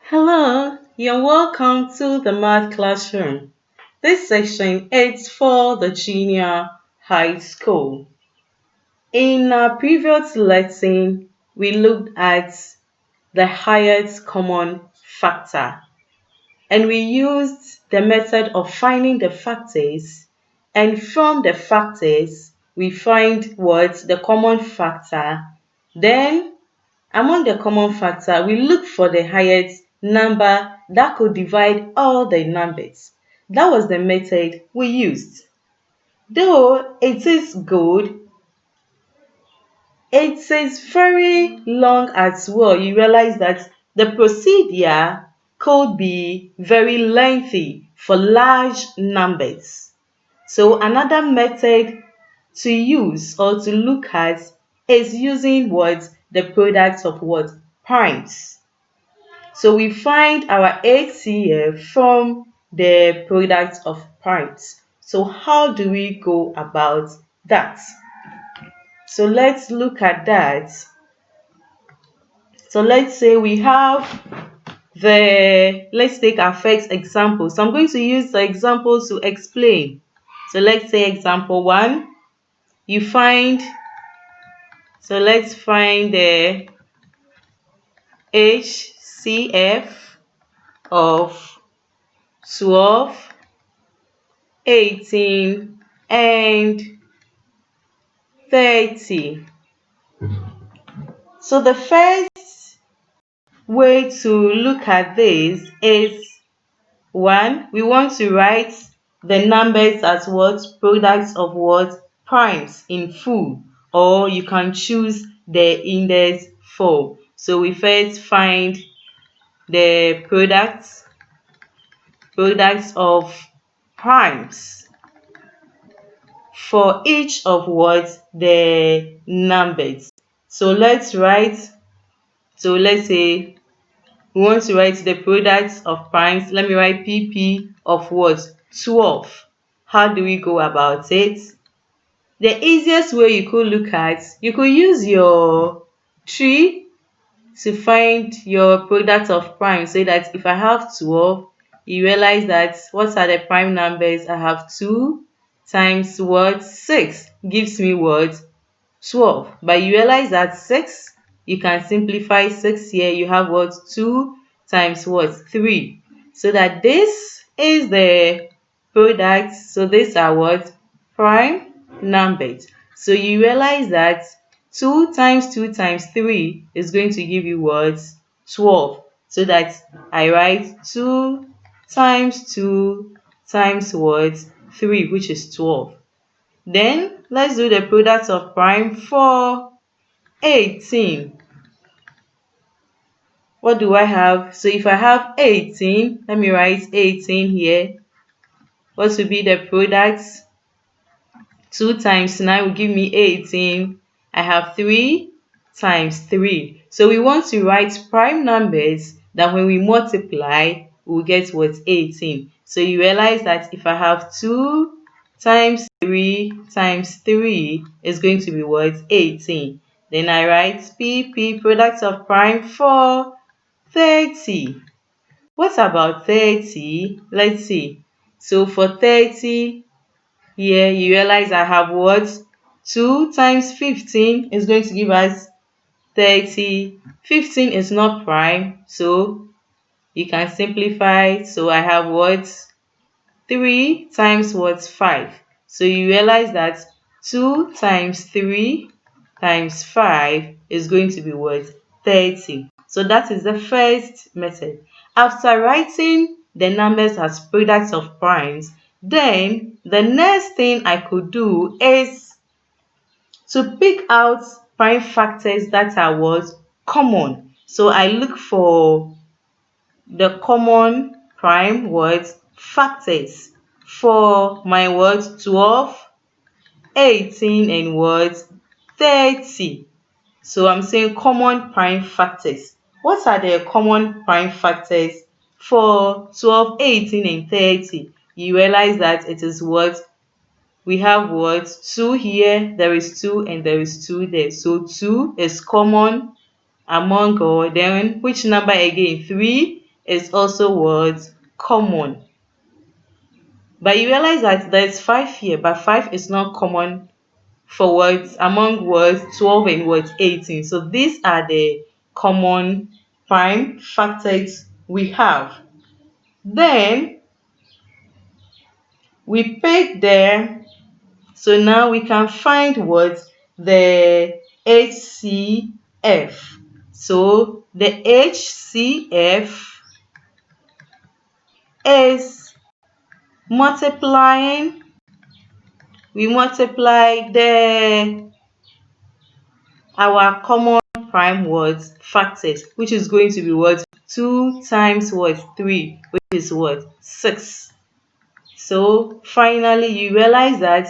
Hello, you're welcome to the math classroom. This section is for the junior high school. In our previous lesson, we looked at the highest common factor and we used the method of finding the factors, and from the factors we find what the common factor. Then among the common factor, we look for the highest number that could divide all the numbers. That was the method we used. Though it is good, it is very long as well. You realize that the procedure could be very lengthy for large numbers. So another method to use or to look at is using what? The product of what? Primes. So we find our HCF from the product of primes. So how do we go about that? So let's look at that. So let's say we have let's take our first example. So I'm going to use the example to explain. So let's say example 1, let's find the HCF of 12, 18, and 30. So the first way to look at this is 1, we want to write the numbers as what? Products of what? Primes in full, or you can choose the index form. So we first find the products of primes for each of what? The numbers. So let's say we want to write the products of primes. Let me write PP of what? 12. How do we go about it? The easiest way you could use your tree to find your product of primes, so that if I have 12, you realize that what are the prime numbers? I have 2 times what? 6 gives me what? 12. But you realize that 6, you can simplify 6 here. You have what? 2 times what? 3. So that this is the product. So these are what? Prime numbers. So you realize that 2 times 2 times 3 is going to give you what? 12. So that I write 2 times 2 times what? 3, which is 12. Then let's do the product of prime for 18. What do I have? So if I have 18, let me write 18 here. What will be the product? 2 times 9 will give me 18. I have 3 times 3. So we want to write prime numbers that when we multiply, we'll get what? 18. So you realize that if I have 2 times 3 times 3 is going to be what? 18. Then I write PP, product of prime for 30. What about 30? Let's see. So for 30, here you realize I have what? 2 times 15 is going to give us 30. 15 is not prime, so you can simplify. So I have what? 3 times what? 5. So you realize that 2 times 3 times 5 is going to be what? 30. So that is the first method. After writing the numbers as products of primes, then the next thing I could do is to pick out prime factors that are what? Common. So I look for the common prime what? Factors for my what? 12, 18, and what? 30. So I'm saying common prime factors. What are the common prime factors for 12, 18, and 30? You realize that it is what? We have what? 2 here, there is 2, and there is 2 there. So 2 is common among all. Then which number again? 3 is also what? Common. But you realize that there's 5 here, but 5 is not common for words among words 12 and words 18. So these are the common prime factors we have. Then we pick there, so now we can find what? The HCF. So the HCF is multiplying. We multiply our common prime words factors, which is going to be what? 2 times what? 3, which is what? 6. So finally you realize that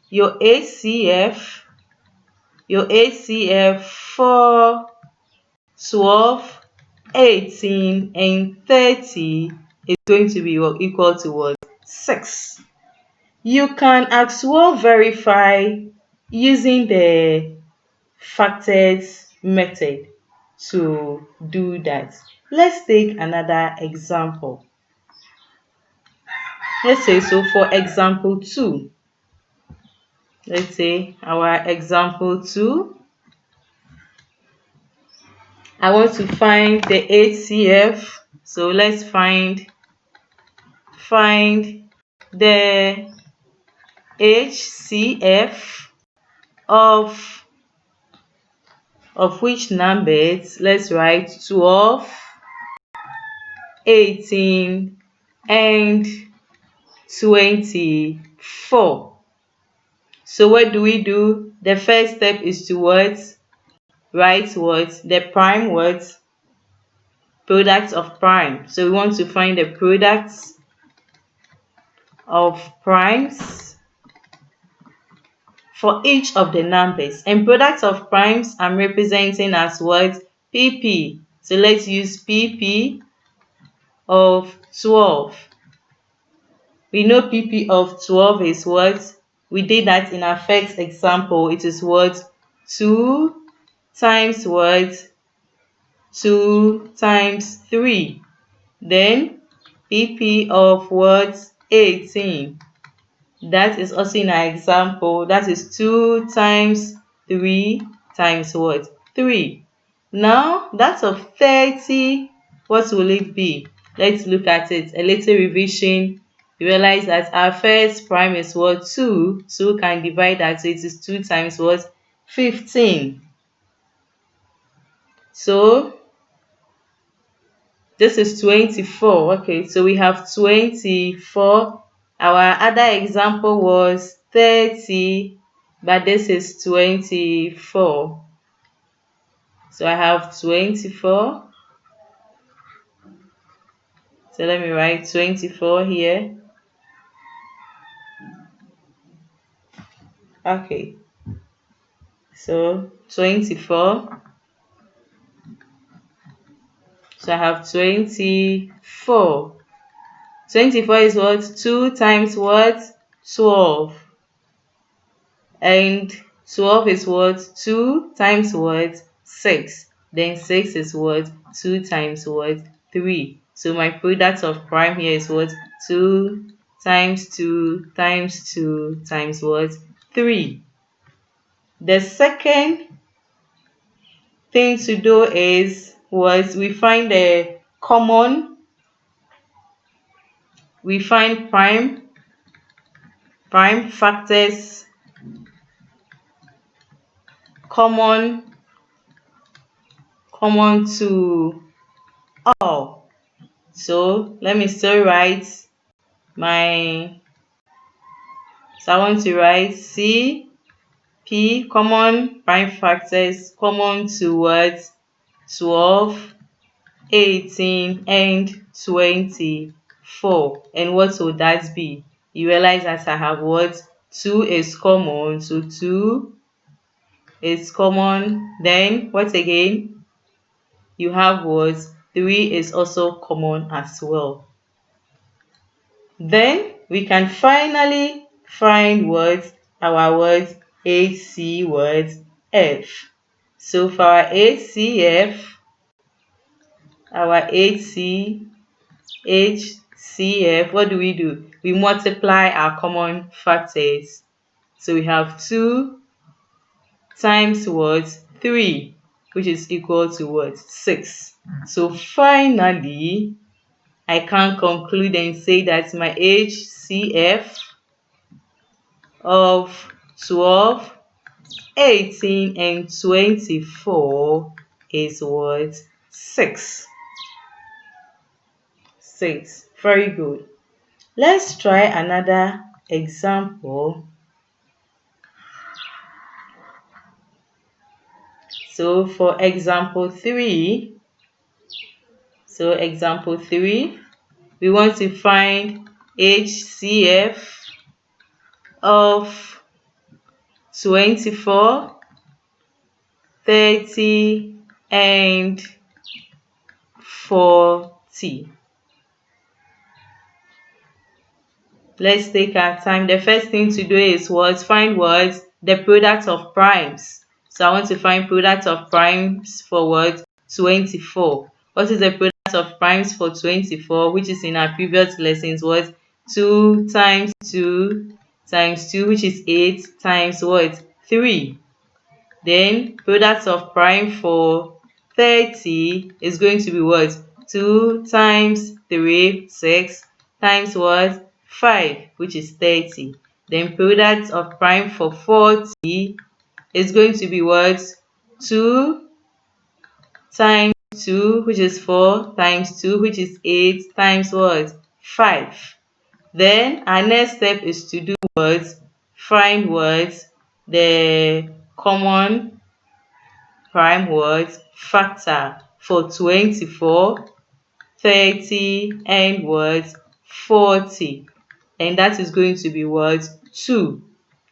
your HCF for 12, 18 and 30 is going to be equal to what? 6. You can as well verify using the factors method to do that. Let's take another example. Let's say, so for example 2, let's say our example 2, I want to find the HCF. So let's find the HCF of which numbers? Let's write 12, 18 and 24. So what do? The first step is to what? Write what? The prime words, product of prime. So we want to find the products of primes for each of the numbers. And products of primes I'm representing as what? PP. So let's use PP of 12. We know PP of 12 is what? We did that in our first example. It is what? 2 times what? 2 times 3. Then PP of what? 18. That is also in our example. That is 2 times 3 times what? 3. Now that of 30, what will it be? Let's look at it. A little revision. You realize that our first prime is what? 2. So we can divide that. So it is 2 times what? 15. So this is 24. Okay, so we have 24. Our other example was 30, but this is 24. So I have 24. So let me write 24 here. Okay. So 24. So I have 24. 24 is what? 2 times what? 12. And 12 is what? 2 times what? 6. Then 6 is what? 2 times what? 3. So my product of prime here is what? 2 times 2 times 2 times what? 3. The second thing to do is what? We find the common. We find prime factors common to all. So let me still write my, so I want to write CP, common prime factors common to what? 12, 18 and 24. And what will that be? You realize that I have what? 2 is common, so 2 is common. Then what again? You have what? 3 is also common as well. Then we can finally find what? Our words HC words F. So for our HCF, our HC HCF, what do? We multiply our common factors. So we have 2 times what? 3, which is equal to what? 6. So finally, I can conclude and say that my HCF of 12, 18, and 24 is what? 6. 6. Very good. Let's try another example. So for example 3, we want to find HCF of 24, 30, and 40. Let's take our time. The first thing to do is what? Find what? The product of primes. So I want to find product of primes for what? 24. What is the product of primes for 24, which is in our previous lessons? What? 2 times 2 times 2, which is 8, times what? 3. Then product of prime for 30 is going to be what? 2 times 3, 6, times what? 5, which is 30. Then product of prime for 40 is going to be what? 2 times 2, which is 4, times 2, which is 8, times what? 5. Then our next step is to do what? Find what? The common prime what? Factor for 24, 30, and what? 40. And that is going to be what? 2.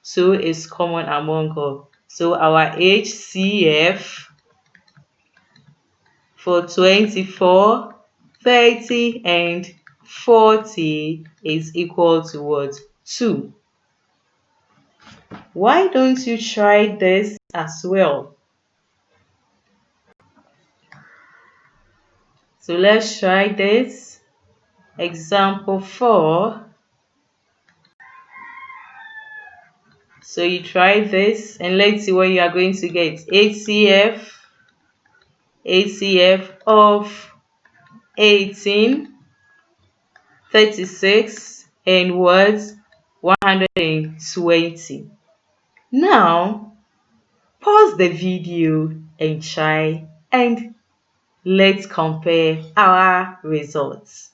2 is common among all. So our HCF for 24, 30, and 40 is equal to what? 2. Why don't you try this as well? So let's try this. Example 4. So you try this and let's see what you are going to get. HCF of 18, 36, and what? 120. Now, pause the video and try, and let's compare our results.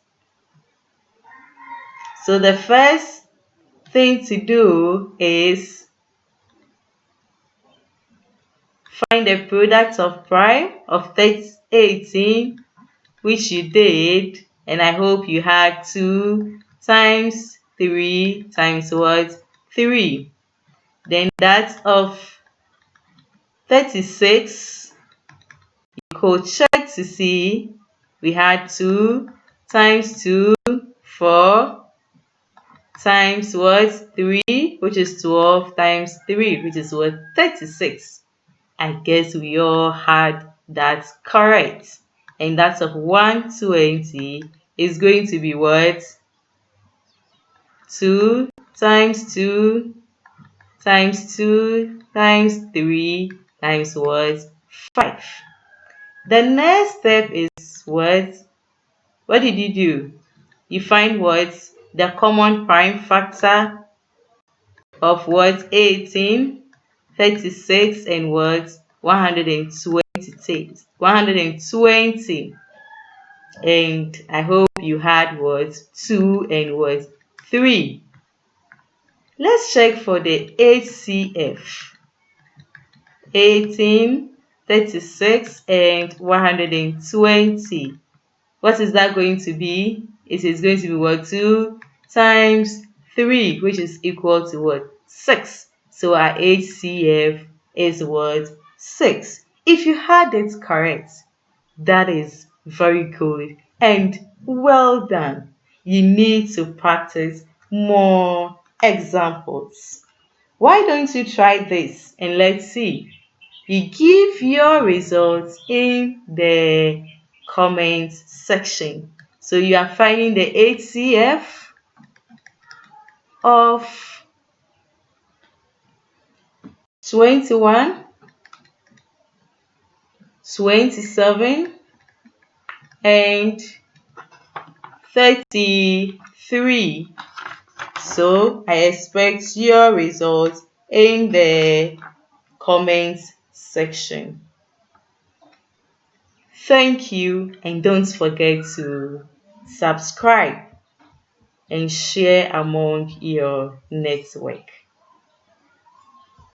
So the first thing to do is find the product of prime of 18, which you did, and I hope you had 2 times 3 times what? 3. Then that of 36, you could check to see we had 2 times 2, 4, times what? 3, which is 12, times 3, which is what? 36. I guess we all had that correct. And that of 120 is going to be what? 2 times 2 times 2 times 3 times what? 5. The next step is what? What did you do? You find what? The common prime factor of what? 18, 36, and what? 120. And I hope you had what? 2 and what? 3. Let's check for the HCF. 18, 36, and 120. What is that going to be? It is going to be what? 2 times 3, which is equal to what? 6. So our HCF is what? 6. If you had it correct, that is very good and well done. You need to practice more examples. Why don't you try this and let's see? You give your results in the comment section. So you are finding the HCF of 21, 27, and 33. So I expect your results in the comments section. Thank you, and don't forget to subscribe and share among your network.